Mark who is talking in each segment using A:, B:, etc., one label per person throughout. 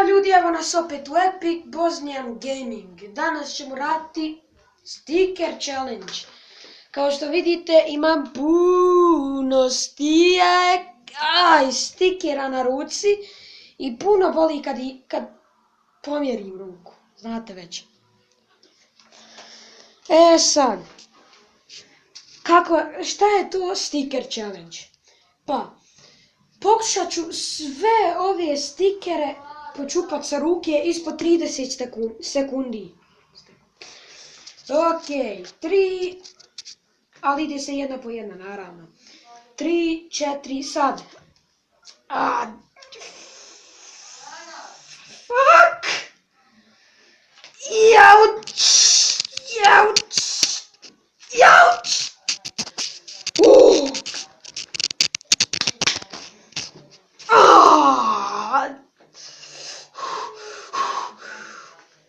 A: ljudi, evo nas opet u Epic Bosnian Gaming. Danas ćemo raditi sticker challenge. Kao što vidite imam puno stikera na ruci i puno boli kad pomjerim ruku. Znate već. E sad, šta je to sticker challenge? Pa, pokušat ću sve ove stikere počupat sa ruke ispod 30 sekundi. Ok, 3, ali ide se jedna po jedna, naravno. 3, 4, sad. Fuck! Jauč! Jauč! Jauč!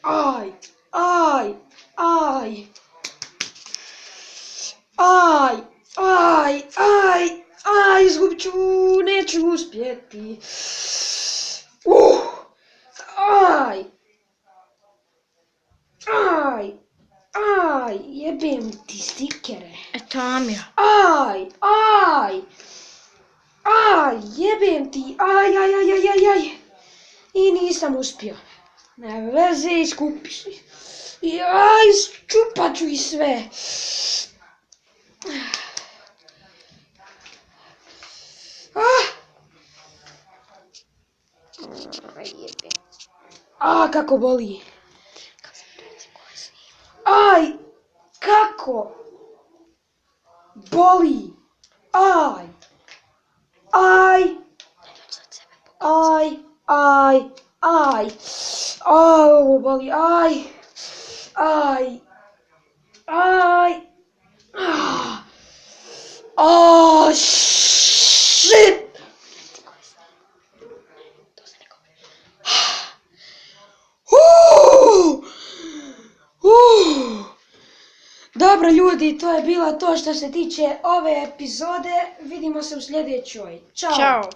A: Aj, aj, aj, aj, aj, aj, aj, izgubit ću, neću uspjeti. Aj, aj, aj, jebem ti stikere.
B: Tamja.
A: Aj, aj, aj, jebem ti, aj, aj, aj, aj, aj, aj. I nisam uspio. Ne veze, iskupiš. Aj, isčupat ću ih sve. Kako boli. Aj, kako boli. Aj, aj, aj, aj, aj. Ovo boli, aj, aj, aj. Shit. Dobro ljudi, to je bilo to što se tiče ove epizode. Vidimo se u sljedećoj. Ćao!
B: Ćao!